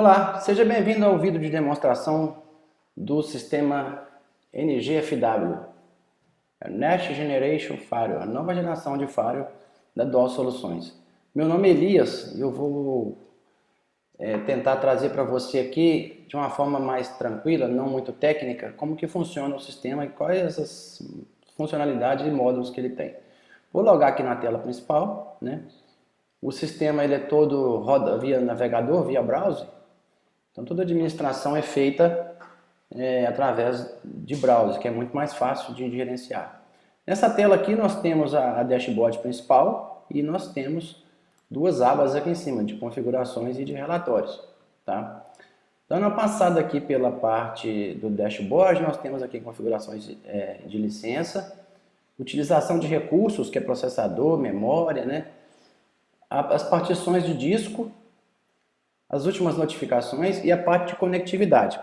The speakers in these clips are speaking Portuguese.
Olá, seja bem-vindo ao vídeo de demonstração do sistema NGFW, Next Generation Firewall, a nova geração de firewall da DOL Soluções. Meu nome é Elias e eu vou tentar trazer para você aqui, de uma forma mais tranquila, não muito técnica, como que funciona o sistema e quais as funcionalidades e módulos que ele tem. Vou logar aqui na tela principal, né? O sistema ele é todo roda via navegador, via browser. Então toda a administração é feita através de browser, que é muito mais fácil de gerenciar. Nessa tela aqui nós temos a dashboard principal e nós temos duas abas aqui em cima, de configurações e de relatórios. Tá? Dando uma passada aqui pela parte do dashboard, nós temos aqui configurações de licença, utilização de recursos, que é processador, memória, né? As partições de disco, as últimas notificações e a parte de conectividade.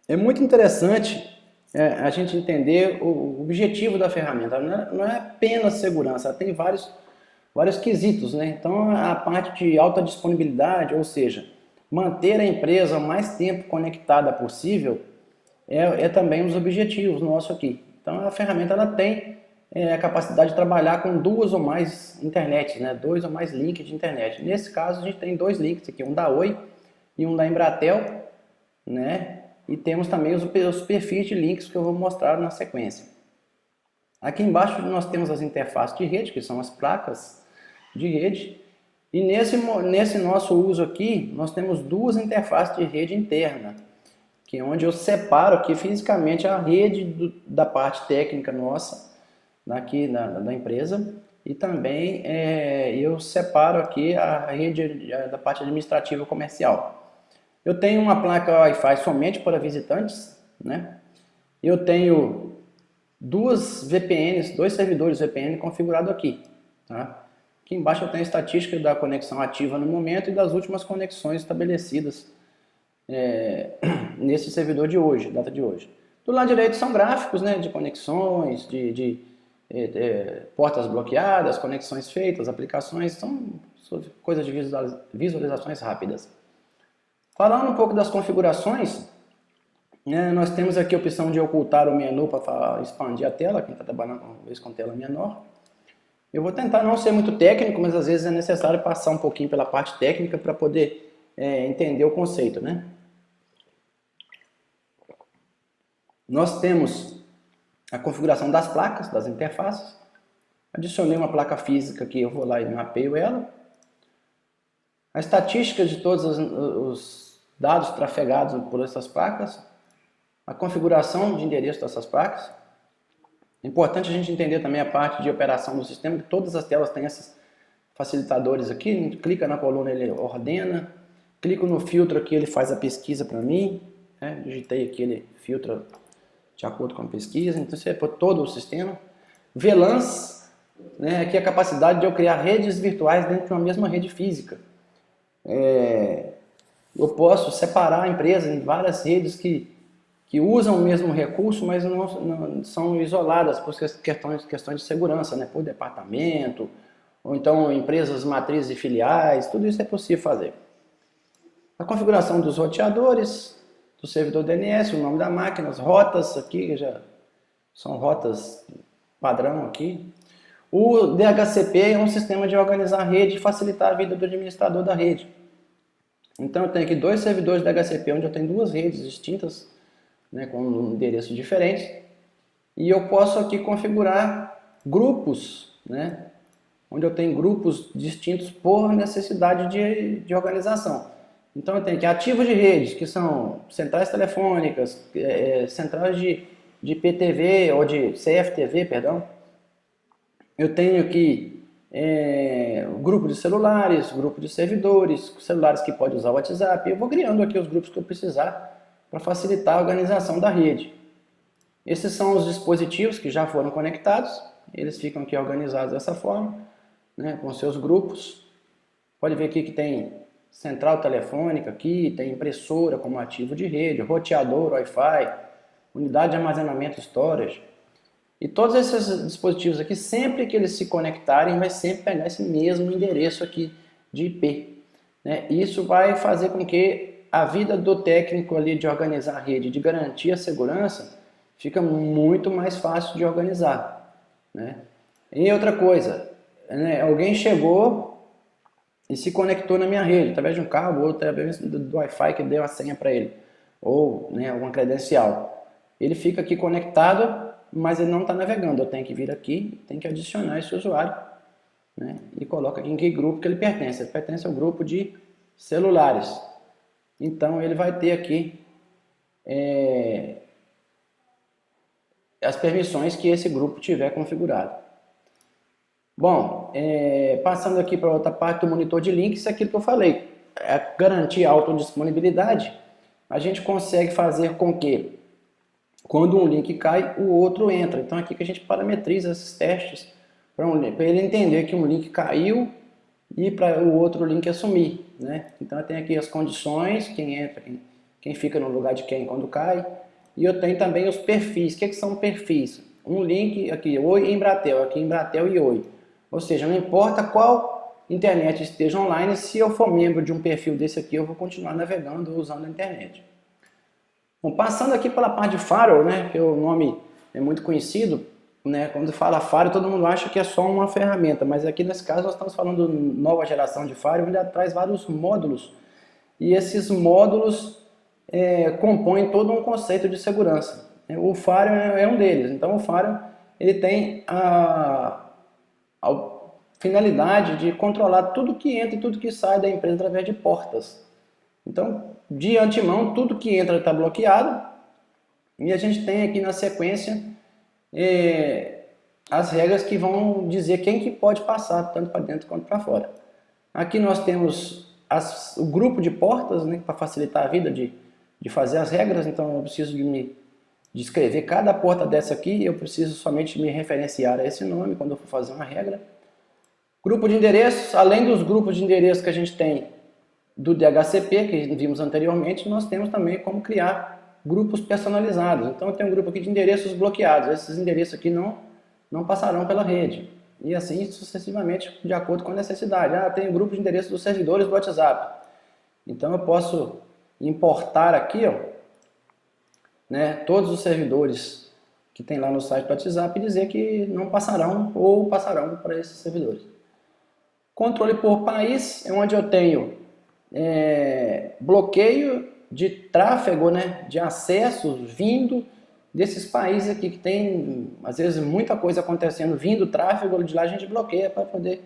É muito interessante a gente entender o objetivo da ferramenta. Não é apenas segurança, ela tem vários quesitos, né? Então a parte de alta disponibilidade, ou seja, manter a empresa o mais tempo conectada possível, é também um dos objetivos nossos aqui. Então a ferramenta ela tem a capacidade de trabalhar com duas ou mais internet, né? Dois ou mais links de internet. Nesse caso a gente tem dois links aqui, um da Oi e um da Embratel, né? E temos também os perfis de links que eu vou mostrar na sequência. Aqui embaixo nós temos as interfaces de rede, que são as placas de rede. E nesse nosso uso aqui, nós temos duas interfaces de rede interna, que é onde eu separo aqui fisicamente a rede da parte técnica nossa, aqui da empresa, e também eu separo aqui a rede da parte administrativa comercial. Eu tenho uma placa Wi-Fi somente para visitantes, né? Eu tenho duas VPNs, dois servidores VPN configurados aqui, tá? Aqui embaixo eu tenho a estatística da conexão ativa no momento e das últimas conexões estabelecidas nesse servidor de hoje, data de hoje. Do lado direito são gráficos, né, de conexões, de portas bloqueadas, conexões feitas, aplicações, são coisas de visualizações rápidas. Falando um pouco das configurações, nós temos aqui a opção de ocultar o menu para expandir a tela, quem está trabalhando com tela menor. Eu vou tentar não ser muito técnico, mas às vezes é necessário passar um pouquinho pela parte técnica para poder entender o conceito, né? Nós temos a configuração das placas, das interfaces. Adicionei uma placa física aqui, eu vou lá e mapeio ela. A estatística de todos os dados trafegados por essas placas. A configuração de endereço dessas placas. É importante a gente entender também a parte de operação do sistema, que todas as telas têm esses facilitadores aqui. A gente clica na coluna, ele ordena. Clico no filtro aqui, ele faz a pesquisa para mim. Digitei aqui, ele filtra de acordo com a pesquisa, então você põe todo o sistema. VLANs, né, aqui é a capacidade de eu criar redes virtuais dentro de uma mesma rede física. Eu posso separar a empresa em várias redes que usam o mesmo recurso, mas não são isoladas por questões de segurança, né, por departamento, ou então empresas matrizes e filiais, tudo isso é possível fazer. A configuração dos roteadores, do servidor DNS, o nome da máquina, as rotas aqui, já são rotas padrão aqui. O DHCP é um sistema de organizar a rede e facilitar a vida do administrador da rede. Então eu tenho aqui dois servidores DHCP, onde eu tenho duas redes distintas, né, com endereços diferentes. E eu posso aqui configurar grupos, né, onde eu tenho grupos distintos por necessidade de organização. Então eu tenho aqui ativos de redes, que são centrais telefônicas, centrais de PTV, ou de CFTV, perdão. Eu tenho aqui grupo de celulares, grupo de servidores, celulares que podem usar o WhatsApp. Eu vou criando aqui os grupos que eu precisar para facilitar a organização da rede. Esses são os dispositivos que já foram conectados, eles ficam aqui organizados dessa forma, né, com seus grupos. Pode ver aqui que tem central telefônica aqui, tem impressora como ativo de rede, roteador Wi-Fi, unidade de armazenamento storage. E todos esses dispositivos aqui, sempre que eles se conectarem, vai sempre pegar esse mesmo endereço aqui de IP. Né? Isso vai fazer com que a vida do técnico ali de organizar a rede, de garantir a segurança, fica muito mais fácil de organizar, né? E outra coisa, né, alguém chegou e se conectou na minha rede, através de um cabo ou através do Wi-Fi que deu a senha para ele, ou né, alguma credencial. Ele fica aqui conectado, mas ele não está navegando. Eu tenho que vir aqui, tenho que adicionar esse usuário, né, e coloca aqui em que grupo que ele pertence. Ele pertence ao grupo de celulares. Então ele vai ter aqui as permissões que esse grupo tiver configurado. Bom, passando aqui para outra parte do monitor de links, é aquilo que eu falei. Garantir a autodisponibilidade, a gente consegue fazer com que, quando um link cai, o outro entra. Então aqui que a gente parametriza esses testes para ele entender que um link caiu e para o outro link assumir, né? Então eu tenho aqui as condições, quem entra, quem fica no lugar de quem quando cai. E eu tenho também os perfis. O que são perfis? Um link aqui, Oi Embratel, aqui Embratel e Oi. Ou seja, não importa qual internet esteja online, se eu for membro de um perfil desse aqui, eu vou continuar navegando usando a internet. Bom, passando aqui pela parte de firewall, né, que o nome é muito conhecido, né, quando fala firewall, todo mundo acha que é só uma ferramenta, mas aqui nesse caso nós estamos falando de nova geração de firewall, onde traz vários módulos, e esses módulos compõem todo um conceito de segurança. O firewall é um deles. Então o firewall ele tem a finalidade de controlar tudo que entra e tudo que sai da empresa através de portas. Então, de antemão, tudo que entra está bloqueado e a gente tem aqui na sequência as regras que vão dizer quem que pode passar, tanto para dentro quanto para fora. Aqui nós temos o grupo de portas, né, para facilitar a vida de fazer as regras. Então eu preciso de escrever cada porta dessa aqui, eu preciso somente me referenciar a esse nome quando eu for fazer uma regra. Grupo de endereços, além dos grupos de endereços que a gente tem do DHCP, que vimos anteriormente, nós temos também como criar grupos personalizados. Então eu tenho um grupo aqui de endereços bloqueados, esses endereços aqui não passarão pela rede. E assim sucessivamente, de acordo com a necessidade. Tem um grupo de endereços dos servidores do WhatsApp. Então eu posso importar aqui, né, todos os servidores que tem lá no site do WhatsApp e dizer que não passarão ou passarão para esses servidores. Controle por país é onde eu tenho bloqueio de tráfego, né, de acessos vindo desses países aqui que tem, às vezes, muita coisa acontecendo, vindo tráfego de lá, a gente bloqueia para poder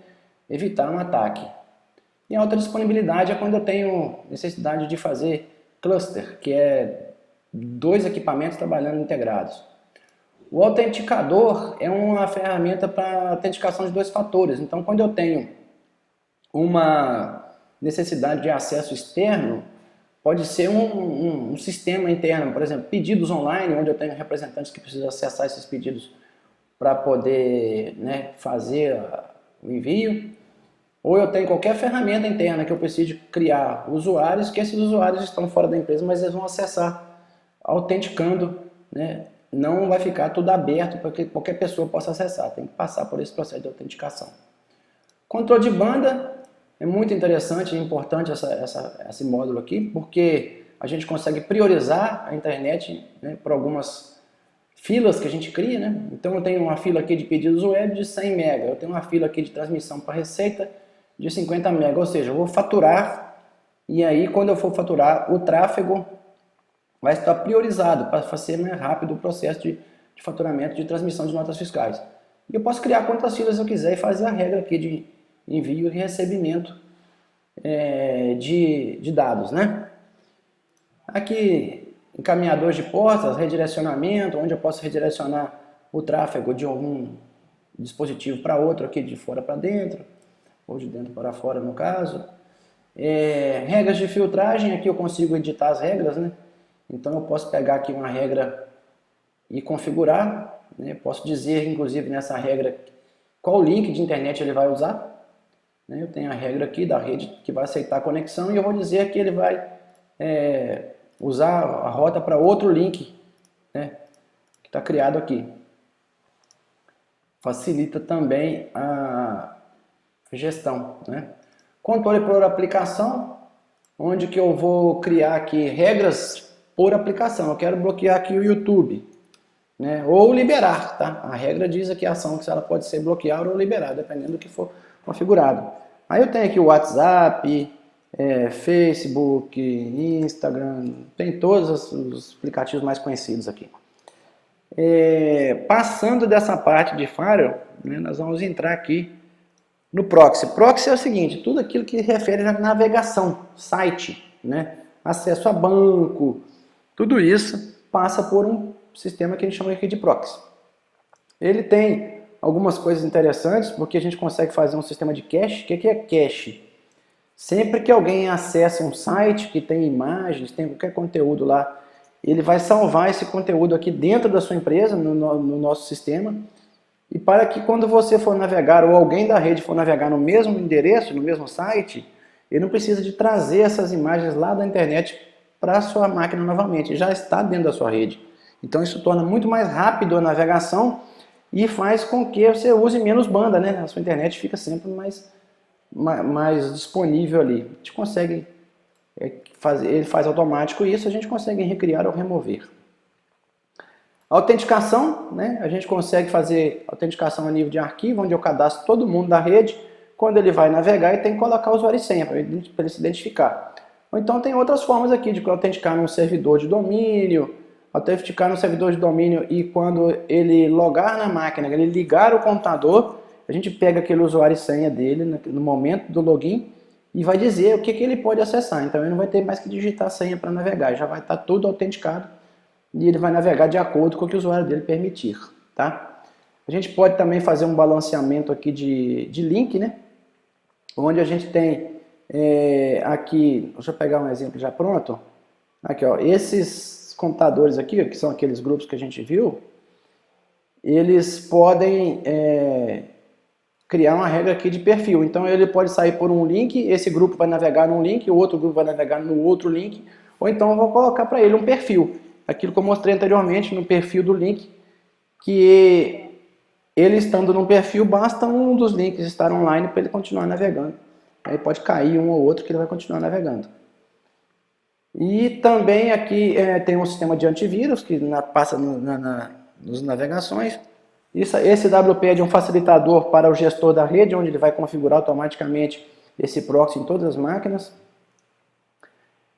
evitar um ataque. E a alta disponibilidade é quando eu tenho necessidade de fazer cluster, que é 2 equipamentos trabalhando integrados. O autenticador é uma ferramenta para autenticação de 2 fatores. Então, quando eu tenho uma necessidade de acesso externo, pode ser um sistema interno, por exemplo, pedidos online, onde eu tenho representantes que precisam acessar esses pedidos para poder, né, fazer o envio. Ou eu tenho qualquer ferramenta interna que eu precise criar usuários, que esses usuários estão fora da empresa, mas eles vão acessar autenticando, né? Não vai ficar tudo aberto para que qualquer pessoa possa acessar, tem que passar por esse processo de autenticação. Controle de banda é muito interessante e importante esse módulo aqui, porque a gente consegue priorizar a internet, né, por algumas filas que a gente cria, né? Então eu tenho uma fila aqui de pedidos web de 100 MB, eu tenho uma fila aqui de transmissão para receita de 50 MB, ou seja, eu vou faturar e aí quando eu for faturar o tráfego vai estar priorizado para ser mais rápido o processo de faturamento de transmissão de notas fiscais. E eu posso criar quantas filas eu quiser e fazer a regra aqui de envio e recebimento de dados, né? Aqui, encaminhadores de portas, redirecionamento, onde eu posso redirecionar o tráfego de algum dispositivo para outro, aqui de fora para dentro, ou de dentro para fora no caso. Regras de filtragem, aqui eu consigo editar as regras, né? Então eu posso pegar aqui uma regra e configurar, né? Posso dizer, inclusive, nessa regra, qual link de internet ele vai usar. Eu tenho a regra aqui da rede que vai aceitar a conexão e eu vou dizer que ele vai usar a rota para outro link, né, que está criado aqui. Facilita também a gestão, né? Controle por aplicação, onde que eu vou criar aqui regras por aplicação. Eu quero bloquear aqui o YouTube, né? Ou liberar, tá? A regra diz aqui a ação que ela pode ser bloqueada ou liberada, dependendo do que for configurado. Aí eu tenho aqui o WhatsApp, Facebook, Instagram, tem todos os aplicativos mais conhecidos aqui. Passando dessa parte de firewall, né, nós vamos entrar aqui no proxy. Proxy é o seguinte, tudo aquilo que refere à navegação, site, né, acesso a banco, tudo isso passa por um sistema que a gente chama aqui de proxy. Ele tem algumas coisas interessantes, porque a gente consegue fazer um sistema de cache. O que é cache? Sempre que alguém acessa um site que tem imagens, tem qualquer conteúdo lá, ele vai salvar esse conteúdo aqui dentro da sua empresa, no nosso sistema, e para que quando você for navegar, ou alguém da rede for navegar no mesmo endereço, no mesmo site, ele não precisa de trazer essas imagens lá da internet para a sua máquina novamente, já está dentro da sua rede. Então isso torna muito mais rápido a navegação e faz com que você use menos banda, né? A sua internet fica sempre mais disponível ali. A gente consegue fazer, ele faz automático isso, a gente consegue recriar ou remover. Autenticação, né? A gente consegue fazer autenticação a nível de arquivo, onde eu cadastro todo mundo da rede. Quando ele vai navegar, ele tem que colocar o usuário e senha para ele se identificar. Ou então tem outras formas aqui de autenticar num servidor de domínio, autenticar no servidor de domínio e quando ele logar na máquina, ele ligar o computador, a gente pega aquele usuário e senha dele no momento do login e vai dizer o que ele pode acessar. Então ele não vai ter mais que digitar a senha para navegar, já vai estar tudo autenticado e ele vai navegar de acordo com o que o usuário dele permitir. Tá? A gente pode também fazer um balanceamento aqui de link, né? Onde a gente tem aqui, deixa eu pegar um exemplo já pronto, aqui ó, esses computadores aqui, que são aqueles grupos que a gente viu, eles podem criar uma regra aqui de perfil. Então ele pode sair por um link, esse grupo vai navegar num link, o outro grupo vai navegar no outro link, ou então eu vou colocar para ele um perfil. Aquilo que eu mostrei anteriormente no perfil do link, que ele estando num perfil, basta um dos links estar online para ele continuar navegando. Aí pode cair um ou outro que ele vai continuar navegando. E também aqui tem um sistema de antivírus que passa nas navegações. Esse WP é de um facilitador para o gestor da rede, onde ele vai configurar automaticamente esse proxy em todas as máquinas.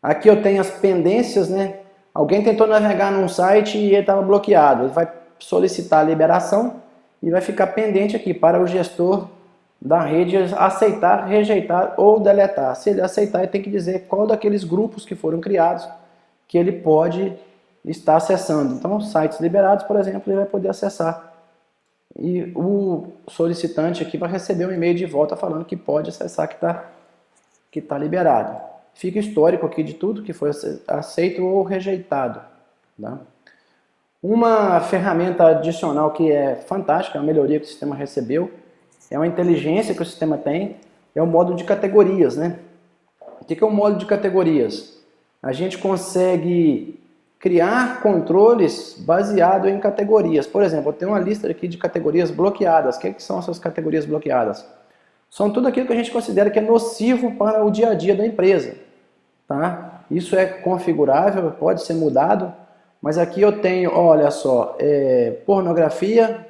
Aqui eu tenho as pendências, né? Alguém tentou navegar num site e ele estava bloqueado. Ele vai solicitar a liberação e vai ficar pendente aqui para o gestor da rede aceitar, rejeitar ou deletar. Se ele aceitar, ele tem que dizer qual daqueles grupos que foram criados que ele pode estar acessando. Então, sites liberados, por exemplo, ele vai poder acessar. E o solicitante aqui vai receber um e-mail de volta falando que pode acessar, que tá liberado. Fica histórico aqui de tudo que foi aceito ou rejeitado. Tá? Uma ferramenta adicional que é fantástica, é uma melhoria que o sistema recebeu, é uma inteligência que o sistema tem, é o modo de categorias, né? O que é o modo de categorias? A gente consegue criar controles baseado em categorias. Por exemplo, eu tenho uma lista aqui de categorias bloqueadas. O que são essas categorias bloqueadas? São tudo aquilo que a gente considera que é nocivo para o dia a dia da empresa. Tá? Isso é configurável, pode ser mudado, mas aqui eu tenho, olha só, pornografia,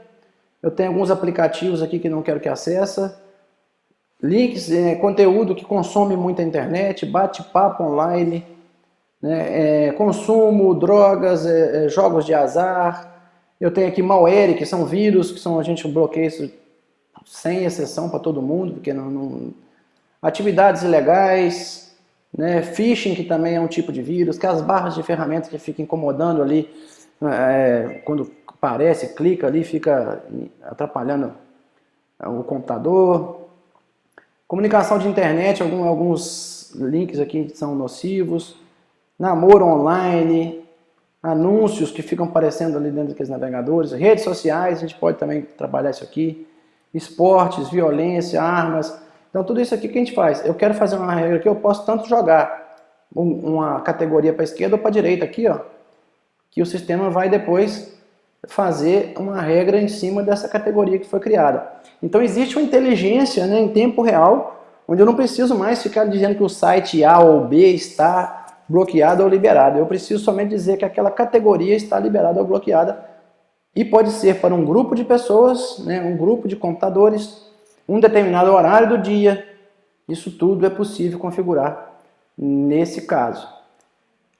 eu tenho alguns aplicativos aqui que não quero que acessa, links, conteúdo que consome muita internet, bate-papo online, né, consumo, drogas, jogos de azar. Eu tenho aqui malware, que são vírus, que a gente bloqueia isso sem exceção para todo mundo, porque atividades ilegais, né, phishing, que também é um tipo de vírus, que as barras de ferramentas que ficam incomodando ali, quando aparece, clica ali, fica atrapalhando o computador. Comunicação de internet, alguns links aqui que são nocivos. Namoro online, anúncios que ficam aparecendo ali dentro daqueles navegadores. Redes sociais, a gente pode também trabalhar isso aqui. Esportes, violência, armas. Então tudo isso aqui que a gente faz. Eu quero fazer uma regra aqui, eu posso tanto jogar uma categoria para a esquerda ou para a direita aqui, ó, que o sistema vai depois fazer uma regra em cima dessa categoria que foi criada. Então existe uma inteligência, né, em tempo real, onde eu não preciso mais ficar dizendo que o site A ou B está bloqueado ou liberado. Eu preciso somente dizer que aquela categoria está liberada ou bloqueada, e pode ser para um grupo de pessoas, né, um grupo de computadores, um determinado horário do dia. Isso tudo é possível configurar nesse caso.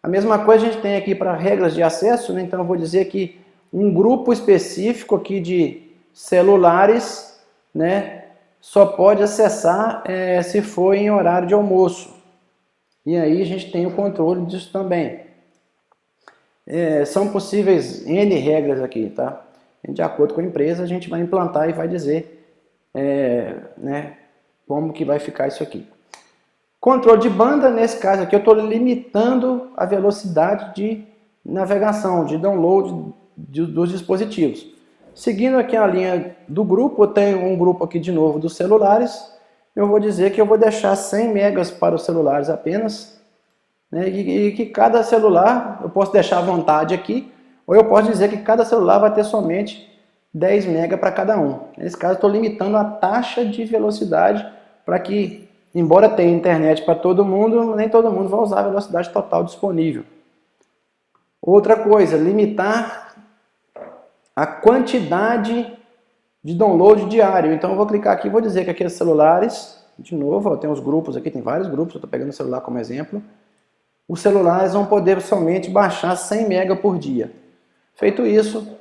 A mesma coisa a gente tem aqui para regras de acesso, né? Então eu vou dizer que um grupo específico aqui de celulares, né, só pode acessar se for em horário de almoço. E aí a gente tem o controle disso também. São possíveis N regras aqui, tá? De acordo com a empresa, a gente vai implantar e vai dizer né, como que vai ficar isso aqui. Controle de banda, nesse caso aqui eu estou limitando a velocidade de navegação, de download dos dispositivos. Seguindo aqui a linha do grupo, eu tenho um grupo aqui de novo dos celulares. Eu vou dizer que eu vou deixar 100 megas para os celulares apenas, né, e que cada celular, eu posso deixar à vontade aqui, ou eu posso dizer que cada celular vai ter somente 10 megas para cada um. Nesse caso, eu estou limitando a taxa de velocidade para que, embora tenha internet para todo mundo, nem todo mundo vai usar a velocidade total disponível. Outra coisa, limitar a quantidade de download diário. Então eu vou clicar aqui e vou dizer que aqueles celulares, de novo, eu tenho os grupos aqui, tem vários grupos, eu estou pegando o celular como exemplo. Os celulares vão poder somente baixar 100 MB por dia. Feito isso,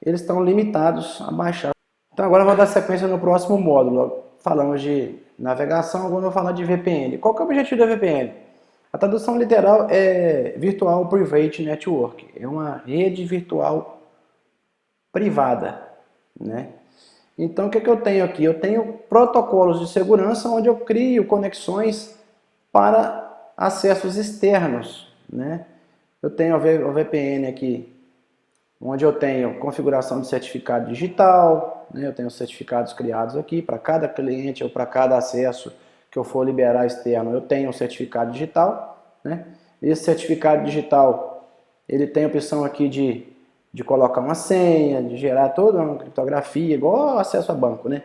eles estão limitados a baixar. Então agora eu vou dar sequência no próximo módulo. Falamos de navegação, agora eu vou falar de VPN. Qual que é o objetivo da VPN? A tradução literal é Virtual Private Network. É uma rede virtual privada, né? Então o que eu tenho aqui? Eu tenho protocolos de segurança onde eu crio conexões para acessos externos, né? Eu tenho a VPN aqui, onde eu tenho configuração de certificado digital, né? Eu tenho certificados criados aqui para cada cliente ou para cada acesso que eu for liberar externo, eu tenho um certificado digital, né? Esse certificado digital, ele tem a opção aqui de colocar uma senha, de gerar toda uma criptografia, igual acesso a banco, né?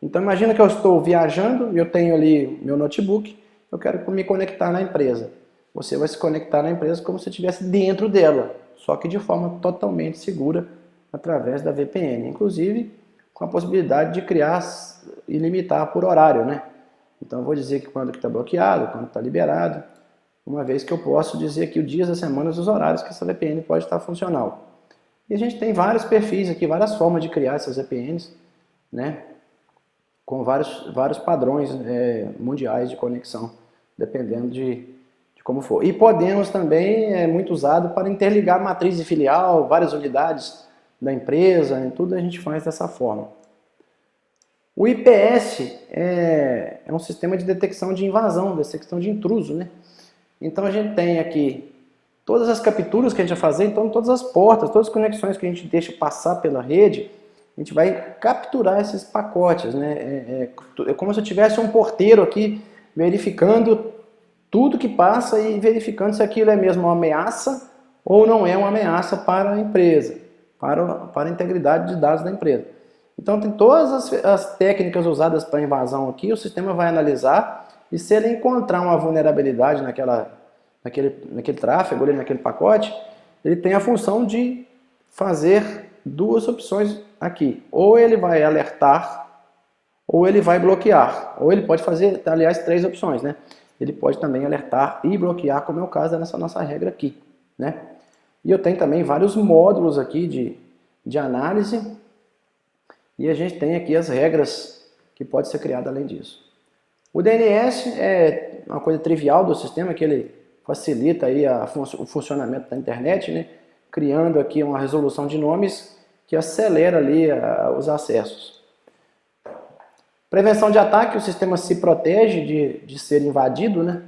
Então imagina que eu estou viajando e eu tenho ali meu notebook, eu quero me conectar na empresa. Você vai se conectar na empresa como se estivesse dentro dela, só que de forma totalmente segura através da VPN, inclusive com a possibilidade de criar e limitar por horário, né? Então eu vou dizer que quando está bloqueado, quando está liberado, uma vez que eu posso dizer aqui os dias da semana, os horários que essa VPN pode estar funcional. E a gente tem vários perfis aqui, várias formas de criar essas VPNs, né? Com vários padrões mundiais de conexão, dependendo de como for. E podemos também, é muito usado para interligar matriz e filial, várias unidades da empresa, e tudo a gente faz dessa forma. O IPS é um sistema de detecção de invasão, detecção de intruso, né? Então a gente tem aqui todas as capturas que a gente vai fazer, então todas as portas, todas as conexões que a gente deixa passar pela rede, a gente vai capturar esses pacotes, né? É como se eu tivesse um porteiro aqui verificando tudo que passa e verificando se aquilo é mesmo uma ameaça ou não é uma ameaça para a empresa, para a integridade de dados da empresa. Então tem todas as técnicas usadas para invasão aqui, o sistema vai analisar e se ele encontrar uma vulnerabilidade naquele tráfego, ali, naquele pacote, ele tem a função de fazer duas opções aqui. Ou ele vai alertar, ou ele vai bloquear. Ou ele pode fazer, aliás, 3 opções, né? Ele pode também alertar e bloquear, como é o caso dessa nossa regra aqui, né? E eu tenho também vários módulos aqui de análise, e a gente tem aqui as regras que pode ser criada além disso. O DNS é uma coisa trivial do sistema, que ele facilita aí o funcionamento da internet, né? Criando aqui uma resolução de nomes que acelera ali os acessos. Prevenção de ataque, o sistema se protege de ser invadido, né?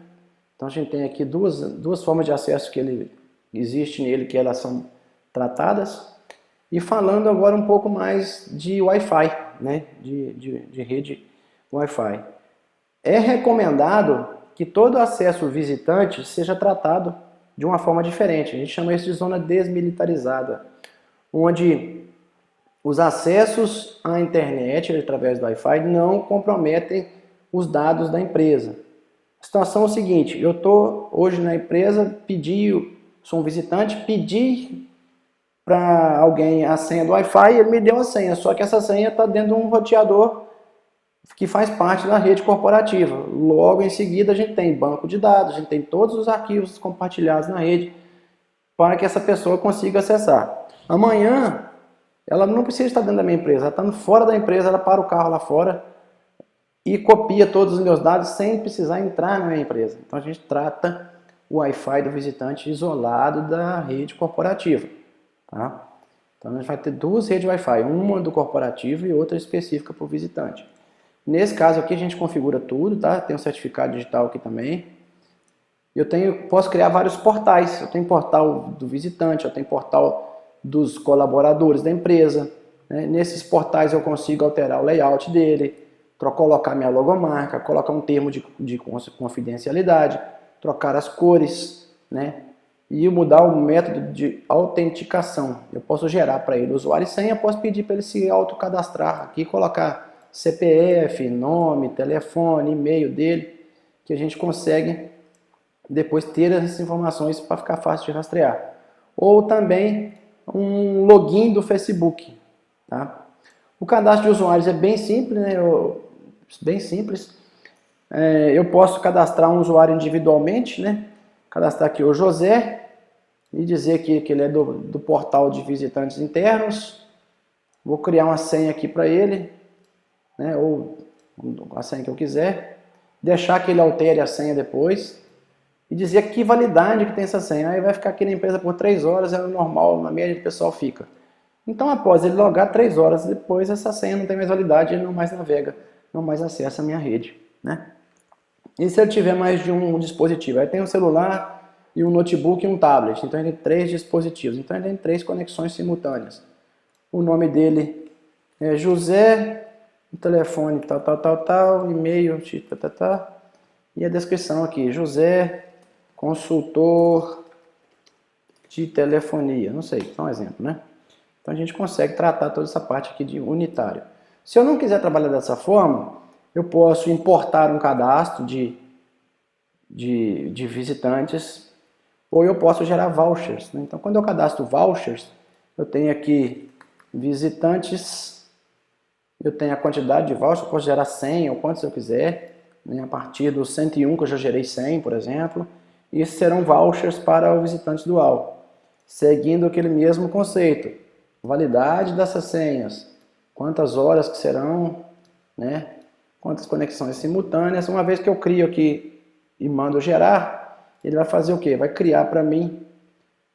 Então a gente tem aqui duas formas de acesso que ele existe nele, que elas são tratadas. E falando agora um pouco mais de Wi-Fi, né? De rede Wi-Fi. É recomendado que todo acesso visitante seja tratado de uma forma diferente. A gente chama isso de zona desmilitarizada, onde os acessos à internet através do Wi-Fi não comprometem os dados da empresa. A situação é o seguinte, eu estou hoje na empresa, sou um visitante, pedi para alguém a senha do Wi-Fi e ele me deu a senha, só que essa senha está dentro de um roteador que faz parte da rede corporativa. Logo em seguida a gente tem banco de dados, a gente tem todos os arquivos compartilhados na rede para que essa pessoa consiga acessar. Amanhã ela não precisa estar dentro da minha empresa, ela está fora da empresa, ela para o carro lá fora e copia todos os meus dados sem precisar entrar na minha empresa. Então a gente trata o Wi-Fi do visitante isolado da rede corporativa. Tá? Então a gente vai ter duas redes Wi-Fi, uma do corporativo e outra específica para o visitante. Nesse caso aqui a gente configura tudo, tá? Tem um certificado digital aqui também. Posso criar vários portais. Eu tenho portal do visitante, eu tenho portal dos colaboradores da empresa. Né? Nesses portais eu consigo alterar o layout dele, colocar minha logomarca, colocar um termo de confidencialidade, trocar as cores, né? E mudar o método de autenticação. Eu posso gerar para ele usuário e senha, posso pedir para ele se autocadastrar aqui, colocar CPF, nome, telefone, e-mail dele, que a gente consegue depois ter essas informações para ficar fácil de rastrear. Ou também um login do Facebook. Tá? O cadastro de usuários é bem simples, né? Bem simples. Eu posso cadastrar um usuário individualmente, né? Cadastrar aqui o José e dizer que ele é do portal de visitantes internos. Vou criar uma senha aqui para ele, né? Ou a senha que eu quiser. Deixar que ele altere a senha depois e dizer que validade que tem essa senha. Aí vai ficar aqui na empresa por 3 horas, é o normal, na média o pessoal fica. Então após ele logar 3 horas depois, essa senha não tem mais validade, ele não mais navega, não mais acessa a minha rede, né? E se ele tiver mais de um dispositivo? Aí tem um celular e um notebook e um tablet. Então ele tem 3 dispositivos. Então ele tem 3 conexões simultâneas. O nome dele é José, o telefone tal, e-mail, e a descrição aqui, José, consultor de telefonia. Não sei, só um exemplo, né? Então a gente consegue tratar toda essa parte aqui de unitário. Se eu não quiser trabalhar dessa forma, eu posso importar um cadastro de visitantes, ou eu posso gerar vouchers. Né? Então, quando eu cadastro vouchers, eu tenho aqui visitantes, eu tenho a quantidade de vouchers, eu posso gerar 100 ou quantos eu quiser, né? A partir do 101 que eu já gerei 100, por exemplo, e esses serão vouchers para o visitante dual, seguindo aquele mesmo conceito, validade dessas senhas, quantas horas que serão, né? Quantas conexões simultâneas. Uma vez que eu crio aqui e mando gerar, ele vai fazer o quê? Vai criar para mim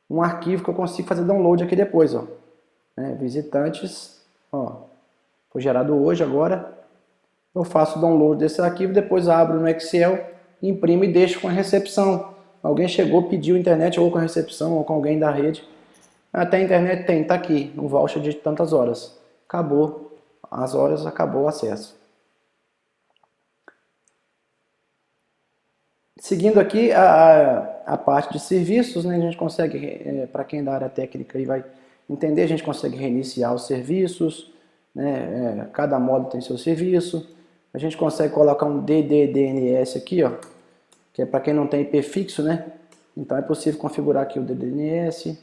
um arquivo que eu consigo fazer download aqui depois. Ó. Visitantes, ó, foi gerado hoje agora. Eu faço o download desse arquivo, depois abro no Excel, imprimo e deixo com a recepção. Alguém chegou, pediu internet ou com a recepção ou com alguém da rede. Até a internet tem, tá aqui, um voucher de tantas horas. Acabou as horas, acabou o acesso. Seguindo aqui a parte de serviços, né, a gente consegue, para quem é da área técnica aí vai entender, a gente consegue reiniciar os serviços, né, cada módulo tem seu serviço, a gente consegue colocar um DDDNS aqui, ó, que é para quem não tem IP fixo, né, então é possível configurar aqui o DDDNS.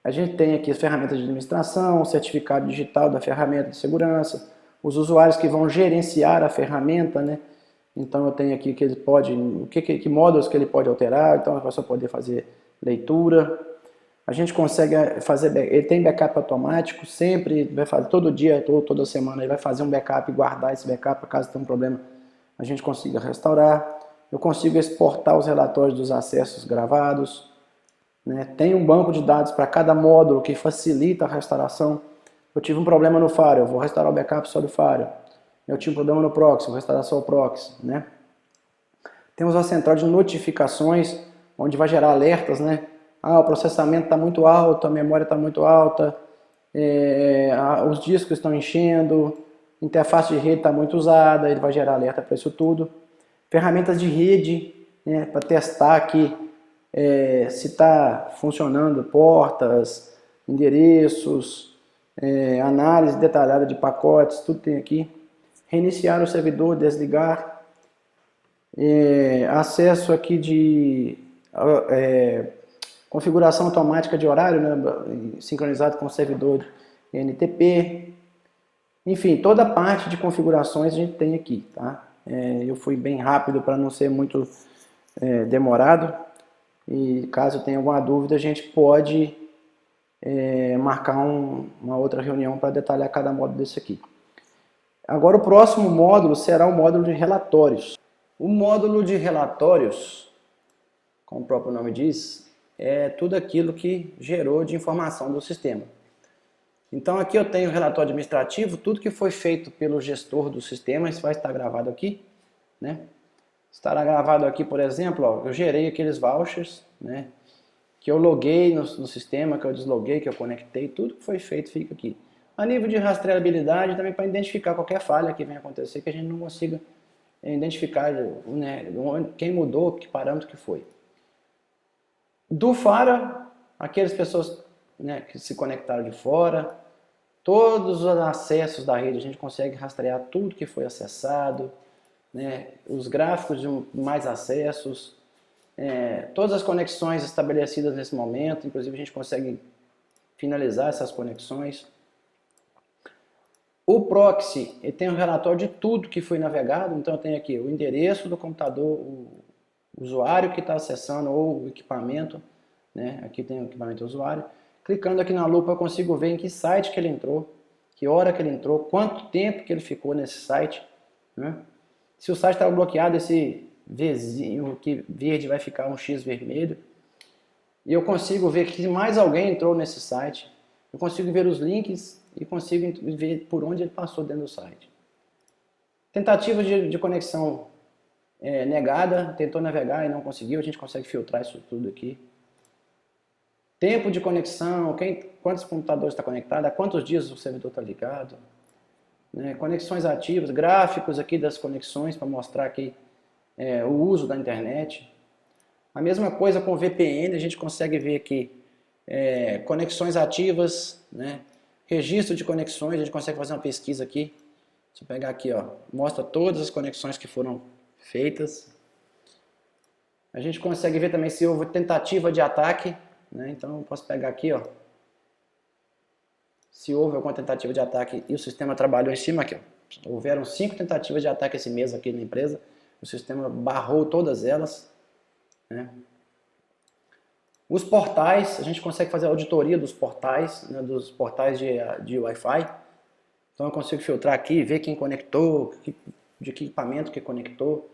A gente tem aqui as ferramentas de administração, o certificado digital da ferramenta de segurança, os usuários que vão gerenciar a ferramenta, né, então eu tenho aqui que ele pode, que módulos que ele pode alterar, então ele vai só poder fazer leitura. A gente consegue fazer, ele tem backup automático, sempre, vai fazer todo dia, toda semana, ele vai fazer um backup e guardar esse backup, caso tenha um problema, a gente consiga restaurar. Eu consigo exportar os relatórios dos acessos gravados, né? Tem um banco de dados para cada módulo que facilita a restauração. Eu tive um problema no Firewall, eu vou restaurar o backup só do Firewall. Eu tinha um problema no proxy, vou restaurar só o proxy, né? Temos a central de notificações, onde vai gerar alertas, né? O processamento está muito alto, a memória está muito alta, os discos estão enchendo, a interface de rede está muito usada, ele vai gerar alerta para isso tudo. Ferramentas de rede, né, para testar aqui se está funcionando portas, endereços, análise detalhada de pacotes, tudo tem aqui. reiniciar o servidor, desligar, acesso aqui de configuração automática de horário, né, sincronizado com o servidor NTP, enfim, toda a parte de configurações a gente tem aqui, tá? Eu fui bem rápido para não ser muito demorado, e caso tenha alguma dúvida a gente pode marcar uma outra reunião para detalhar cada módulo desse aqui. Agora o próximo módulo será o módulo de relatórios. O módulo de relatórios, como o próprio nome diz, é tudo aquilo que gerou de informação do sistema. Então aqui eu tenho o relatório administrativo, tudo que foi feito pelo gestor do sistema, isso vai estar gravado aqui, né? Estará gravado aqui, por exemplo, ó, eu gerei aqueles vouchers, né? Que eu loguei no sistema, que eu desloguei, que eu conectei, tudo que foi feito fica aqui. A nível de rastreabilidade, também para identificar qualquer falha que venha acontecer, que a gente não consiga identificar, né, quem mudou, que parâmetro que foi. Do FARA, aquelas pessoas, né, que se conectaram de fora, todos os acessos da rede, a gente consegue rastrear tudo que foi acessado, né, os gráficos de mais acessos, todas as conexões estabelecidas nesse momento, inclusive a gente consegue finalizar essas conexões. O proxy, ele tem um relatório de tudo que foi navegado, então eu tenho aqui o endereço do computador, o usuário que está acessando ou o equipamento, né? Aqui tem o equipamento do usuário. Clicando aqui na lupa eu consigo ver em que site que ele entrou, que hora que ele entrou, quanto tempo que ele ficou nesse site, né? Se o site estava bloqueado, esse Vzinho aqui verde vai ficar um X vermelho. E eu consigo ver que mais alguém entrou nesse site. Eu consigo ver os links e consigo ver por onde ele passou dentro do site. Tentativa de conexão negada, tentou navegar e não conseguiu, a gente consegue filtrar isso tudo aqui. Tempo de conexão, quantos computadores está conectado, há quantos dias o servidor está ligado. Né? Conexões ativas, gráficos aqui das conexões para mostrar aqui o uso da internet. A mesma coisa com o VPN, a gente consegue ver aqui conexões ativas, né? Registro de conexões, a gente consegue fazer uma pesquisa aqui. Deixa eu pegar aqui, ó, mostra todas as conexões que foram feitas. A gente consegue ver também se houve tentativa de ataque, né? Então eu posso pegar aqui, ó, se houve alguma tentativa de ataque e o sistema trabalhou em cima aqui, ó. Houveram 5 tentativas de ataque esse mês aqui na empresa, o sistema barrou todas elas, né? Os portais, a gente consegue fazer a auditoria dos portais, né, dos portais de Wi-Fi. Então eu consigo filtrar aqui, ver quem conectou, de que equipamento que conectou.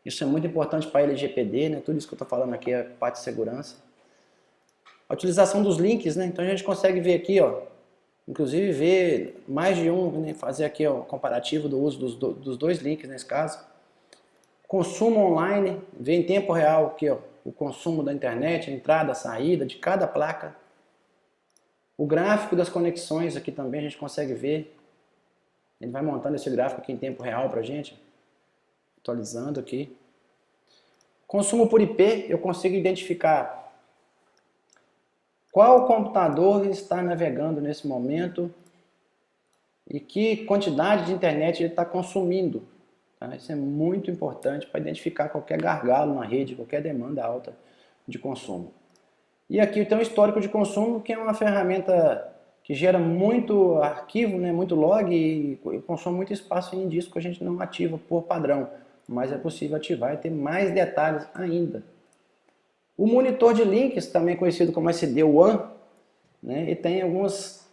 Isso é muito importante para a LGPD, né? Tudo isso que eu estou falando aqui é parte de segurança. A utilização dos links, né? Então a gente consegue ver aqui, ó, inclusive ver mais de um, né? Fazer aqui o comparativo do uso dos dois links nesse caso. Consumo online, ver em tempo real aqui, ó, o consumo da internet, a entrada, a saída de cada placa. O gráfico das conexões aqui também a gente consegue ver. Ele vai montando esse gráfico aqui em tempo real para a gente. Atualizando aqui. Consumo por IP, eu consigo identificar qual computador está navegando nesse momento e que quantidade de internet ele está consumindo. Tá? Isso é muito importante para identificar qualquer gargalo na rede, qualquer demanda alta de consumo. E aqui tem um histórico de consumo, que é uma ferramenta que gera muito arquivo, né, muito log e consome muito espaço em disco que a gente não ativa por padrão. Mas é possível ativar e ter mais detalhes ainda. O monitor de links, também conhecido como SD-WAN, né, e tem algumas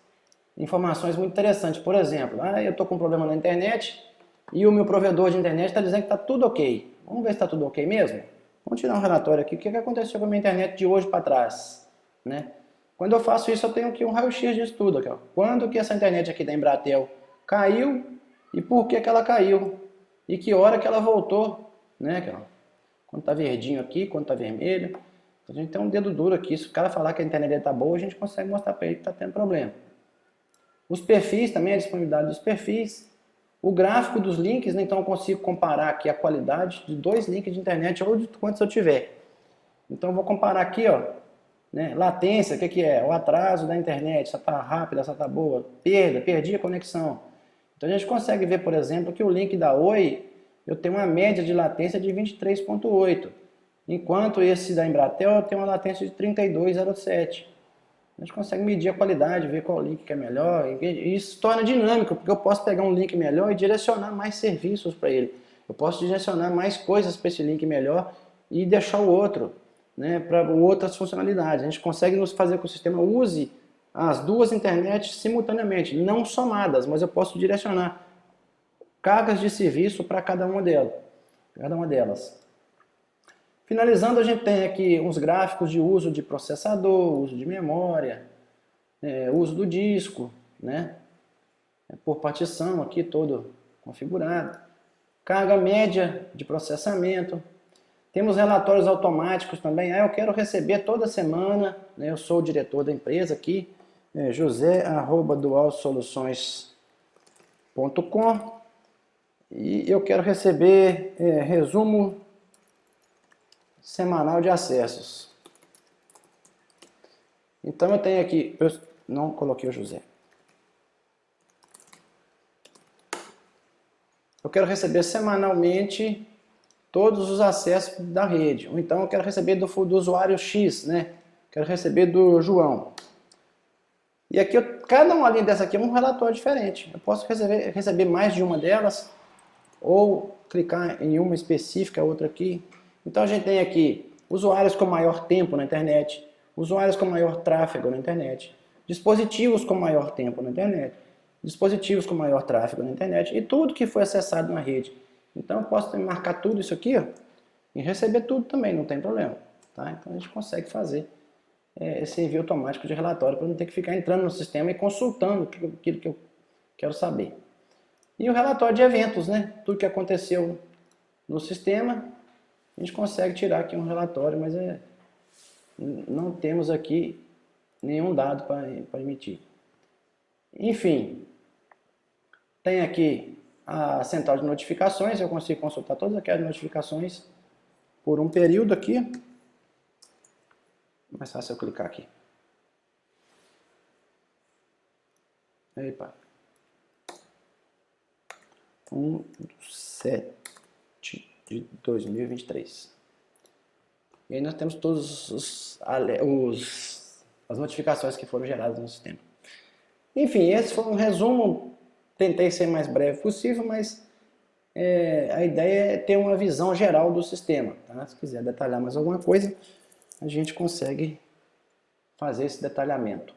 informações muito interessantes. Por exemplo, eu estou com um problema na internet e o meu provedor de internet está dizendo que está tudo ok. Vamos ver se está tudo ok mesmo? Vamos tirar um relatório aqui. O que aconteceu com a minha internet de hoje para trás? Né? Quando eu faço isso, eu tenho aqui um raio-x disso tudo. Aqui, ó. Quando que essa internet aqui da Embratel caiu e por que ela caiu? E que hora que ela voltou? Né? Aqui, ó. Quando está verdinho aqui, quando está vermelho. A gente tem um dedo duro aqui. Se o cara falar que a internet está boa, a gente consegue mostrar para ele que está tendo problema. Os perfis também, a disponibilidade dos perfis. O gráfico dos links, né? Então eu consigo comparar aqui a qualidade de 2 links de internet ou de quantos eu tiver. Então eu vou comparar aqui, ó, né? Latência, o que é? O atraso da internet, se está rápida, se está boa. Perdi a conexão. Então a gente consegue ver, por exemplo, que o link da Oi, eu tenho uma média de latência de 23,8, enquanto esse da Embratel tem uma latência de 32,07. A gente consegue medir a qualidade, ver qual link que é melhor, e isso torna dinâmico, porque eu posso pegar um link melhor e direcionar mais serviços para ele. Eu posso direcionar mais coisas para esse link melhor e deixar o outro, né, para outras funcionalidades. A gente consegue nos fazer com que o sistema use as duas internets simultaneamente, não somadas, mas eu posso direcionar cargas de serviço para cada uma delas. Finalizando, a gente tem aqui uns gráficos de uso de processador, uso de memória, uso do disco, né? Por partição aqui todo configurado. Carga média de processamento. Temos relatórios automáticos também. Eu quero receber toda semana, né? Eu sou o diretor da empresa aqui, josé@dualsoluções.com, e eu quero receber resumo semanal de acessos. Então eu tenho aqui, eu não coloquei o José. Eu quero receber semanalmente todos os acessos da rede. Ou então eu quero receber do usuário X, né? Quero receber do João. E aqui, cada uma linha dessa aqui é um relatório diferente. Eu posso receber mais de uma delas, ou clicar em uma específica, outra aqui. Então a gente tem aqui usuários com maior tempo na internet, usuários com maior tráfego na internet, dispositivos com maior tempo na internet, dispositivos com maior tráfego na internet e tudo que foi acessado na rede. Então eu posso marcar tudo isso aqui, ó, e receber tudo também, não tem problema. Tá? Então a gente consegue fazer esse envio automático de relatório para não ter que ficar entrando no sistema e consultando aquilo que eu quero saber. E o relatório de eventos, né? Tudo que aconteceu no sistema, a gente consegue tirar aqui um relatório, mas não temos aqui nenhum dado para emitir. Enfim, tem aqui a central de notificações, eu consigo consultar todas aquelas notificações por um período aqui. Mais fácil eu clicar aqui. Epa. 1/7 de 2023. E aí nós temos todas as notificações que foram geradas no sistema. Enfim, esse foi um resumo. Tentei ser mais breve possível, mas a ideia é ter uma visão geral do sistema. Tá? Se quiser detalhar mais alguma coisa, a gente consegue fazer esse detalhamento.